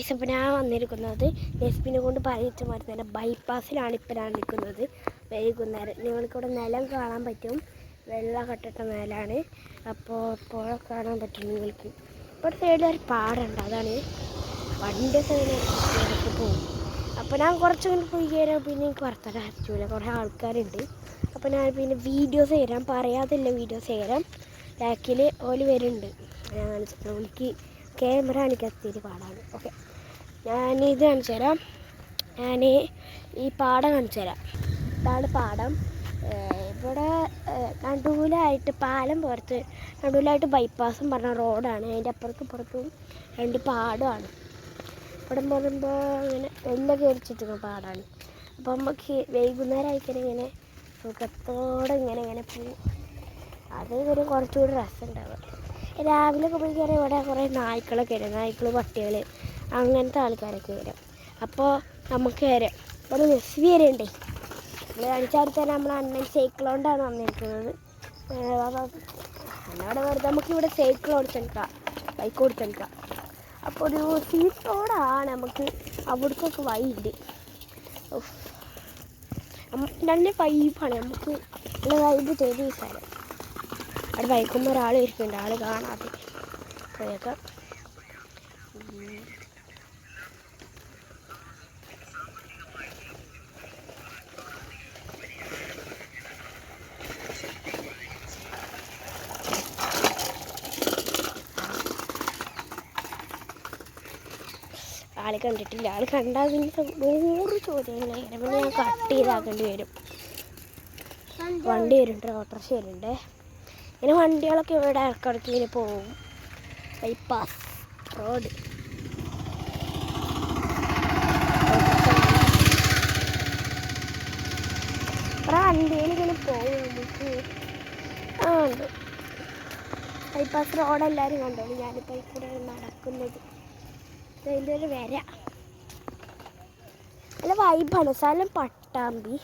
ഇപ്പോൾ ഞാൻ വന്നിരിക്കുന്നത് നെസ്ബിനെ കൊണ്ട് പറയിച്ച മാതിരി തന്നെ ബൈപ്പാസിലാണ് ഇപ്പോൾ ഞാൻ നിൽക്കുന്നത്. വൈകുന്നേരം നിങ്ങൾക്കിവിടെ നിലം കാണാൻ പറ്റും, വെള്ളം കെട്ടിട്ട നിലമാണ്. അപ്പോൾ പുഴ കാണാൻ പറ്റും നിങ്ങൾക്ക്. ഇവിടെ സൈഡിൽ ഒരു പാടുണ്ട്, അതാണ് വണ്ടിയൊക്കെ ഇങ്ങനെ പോകും. അപ്പോൾ ഞാൻ കുറച്ചുകൊണ്ട് പോയി കയറാൻ പിന്നെ എനിക്ക് വർത്തമാനം അയച്ചില്ല, കുറേ ആൾക്കാരുണ്ട്. അപ്പോൾ ഞാൻ പിന്നെ വീഡിയോസ് തരാം, പറയാതില്ല വീഡിയോസ് തരാം. ബാക്കിൽ ഓല് വരുന്നുണ്ട്, ഞാൻ കാണിച്ചിട്ട് ഓലിക്ക് ക്യാമറ കാണിക്കാത്തൊരു പാടാണ്. ഓക്കെ, ഞാനിത് കാണിച്ചു തരാം. ഞാൻ ഈ പാടം കാണിച്ചു തരാം. ഇതാണ് പാടം. ഇവിടെ നടുവിലായിട്ട് പാലം പുറത്ത് നടുവിലായിട്ട് ബൈപ്പാസും പറഞ്ഞ റോഡാണ്. അതിൻ്റെ അപ്പുറത്തും പുറത്തും രണ്ട് പാടമാണ്. ഇവിടെ പറയുമ്പോൾ ഇങ്ങനെ എല്ലാം കയറിച്ചിട്ടുള്ള പാടാണ്. അപ്പോൾ നമുക്ക് വൈകുന്നേരം ആയിക്കാൻ ഇങ്ങനെ സുഖത്തോടെ ഇങ്ങനെ പോകും. അത് ഒരു കുറച്ചുകൂടി രസമുണ്ടാവുക. രാവിലെ ഒക്കെ പോയി കയറിയാൽ ഇവിടെ കുറേ നായ്ക്കളൊക്കെ വരും, നായ്ക്കൾ, പട്ടികൾ, അങ്ങനത്തെ ആൾക്കാരൊക്കെ വരും. അപ്പോൾ നമുക്ക് വരാം. ഇവിടെ നെസ്ബി വരെയുണ്ട്. നമ്മൾ കാണിച്ചാൽ തന്നെ നമ്മൾ അണ്ണൻ സൈക്കിൾ കൊണ്ടാണ് വന്നിരിക്കുന്നത്. അവിടെ വെറുതെ നമുക്കിവിടെ സൈക്കിൾ ഓടിച്ചെടുക്കാം, ബൈക്ക് ഓടിച്ചെടുക്കാം. അപ്പോൾ ഒരു സീറ്റോടാണ് നമുക്ക് അവിടേക്കൊക്കെ വൈകിട്ട് നല്ല വൈബാണ്. നമുക്ക് നല്ല വൈബ് ചെയ്ത് സ്ഥലം. അവിടെ ബൈക്കുമ്പോൾ ഒരാൾ ഇരിക്കുന്നുണ്ട്, ആൾ കാണാതെ പോയൊക്കെ. ആൾ കണ്ടിട്ടില്ല, ആൾ കണ്ടാൽ പിന്നെ 100 ചോദ്യങ്ങളായിരിക്കും. പിന്നെ ഞാൻ കട്ട് ചെയ്താക്കേണ്ടി വരും. വണ്ടി വരുന്നുണ്ട്, ഓട്ടോറിക്ഷ വരുന്നുണ്ട്. ഇങ്ങനെ വണ്ടികളൊക്കെ ഇവിടെ ഇടയ്ക്കിടയ്ക്ക് ഇങ്ങനെ പോകും. Bypass road. ഇവിടെ വണ്ടിയിൽ ഇങ്ങനെ പോകും നമുക്ക്. ഉണ്ട് ബൈപ്പാസ് റോഡ്, എല്ലാവരും കണ്ടോളൂ. ഞാനിപ്പോൾ ഇവിടെ നടക്കുന്നത് അതിൻ്റെ ഒരു വര നല്ല വൈബാണ്. സ്ഥലം പട്ടാമ്പി,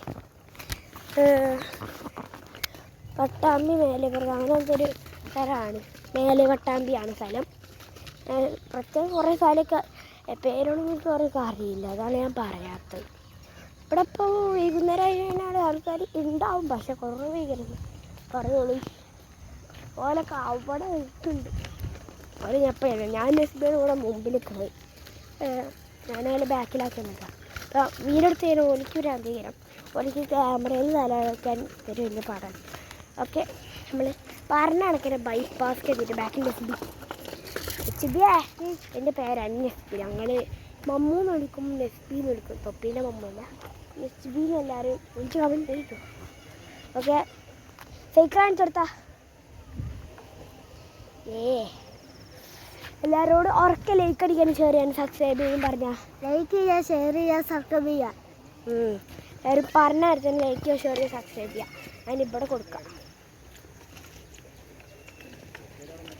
മേലെപുറം അങ്ങനത്തെ ഒരു സ്ഥലമാണ്. മേലെ പട്ടാമ്പിയാണ് സ്ഥലം. പ്രത്യേകം കുറേ സ്ഥലമൊക്കെ പേരൊന്നും എനിക്ക് കുറേ അറിയില്ല, അതാണ് ഞാൻ പറയാത്തത്. ഇവിടെ ഇപ്പോൾ വൈകുന്നേരം ആയി കഴിഞ്ഞാൽ ആൾക്കാർ ഉണ്ടാവും, പക്ഷെ കുറേ വൈകുന്നേരം പറയുള്ളൂ. ഓലൊക്കെ അവിടെ ഇട്ടുണ്ട്. അവർ എപ്പോഴാണ് ഞാൻ നെസ്ബിയുടെ കൂടെ മുമ്പിൽ പോയി, ഞാനതിൽ ബാക്കിലാക്കി നിൽക്കാം. അപ്പോൾ വീടെടുത്ത് തരും ഓലിക്കൊരു അധികാരം. ഓലിക്ക് ക്യാമറയിൽ നിലനിൽക്കാൻ ഒരു വലിയ പാടാണ്. ഓക്കെ, നമ്മൾ പറഞ്ഞ കണക്കിന് ബൈപ്പാസ് ചെയ്തിട്ട് ബാക്കിൽ നെസ്ബി എൻ്റെ പേരാണ് നെസ്ബി. ഞങ്ങൾ മമ്മൂ എന്ന് വിളിക്കും, നെസ്ബി എന്ന് വിളിക്കും. തൊപ്പീൻ്റെ മമ്മൂല്ല, നെസ്ബിന്ന് എല്ലാവരും വിളിച്ച് കമൻറ്റ് ചെയ്യിക്കും. ഓക്കെ, സൈക്കിൾ കാണിച്ചെടുത്താ എല്ലാവരോടും ഉറക്കെ ലൈക്ക് അടിക്കാനും ഷെയർ ചെയ്യാനും സബ്സ്ക്രൈബ് ചെയ്യാനും പറഞ്ഞാൽ ലൈക്ക് ചെയ്യുക, ഷെയർ ചെയ്യുക, സബ്സ്ക്രൈബ് ചെയ്യുക. എല്ലാവരും പറഞ്ഞ അടുത്ത് ലൈക്ക് ചെയ്യുക, ഷെയർ ചെയ്യുക, സബ്സ്ക്രൈബ് ചെയ്യുക. അതിനിവിടെ കൊടുക്കാം,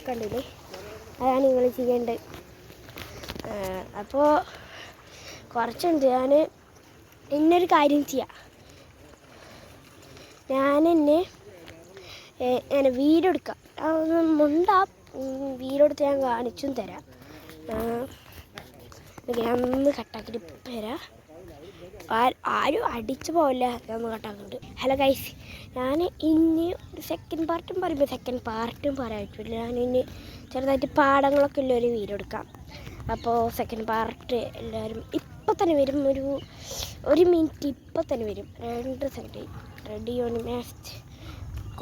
കണ്ടില്ലേ? അതാണ് നിങ്ങൾ ചെയ്യേണ്ടത്. അപ്പോൾ കുറച്ചുണ്ട്. ഞാൻ ഇന്നൊരു കാര്യം ചെയ്യാം. ഞാൻ വീഡിയോ എടുക്കാം, മുണ്ടാം വീടെടുത്ത് ഞാൻ കാണിച്ചും തരാം. ഞാൻ ഒന്ന് കട്ടാക്കിയിട്ട് തരാം. ആരും അടിച്ചു പോകില്ല, ഞാൻ കട്ടാക്കുന്നുണ്ട്. ഹലോ ഗൈസ്, ഞാൻ ഇനി ഒരു സെക്കൻഡ് പാർട്ടും പറയുമ്പോൾ സെക്കൻഡ് പാർട്ടും പറയാൻ പറ്റില്ല. ഞാൻ ഇനി ചെറുതായിട്ട് പാടങ്ങളൊക്കെ ഉള്ള ഒരു വീഡിയോ എടുക്കാം. അപ്പോൾ സെക്കൻഡ് പാർട്ട് എല്ലാവരും ഇപ്പം തന്നെ വരും. ഒരു മിനിറ്റ് ഇപ്പം തന്നെ വരും. 2 second. Ready on match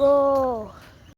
go.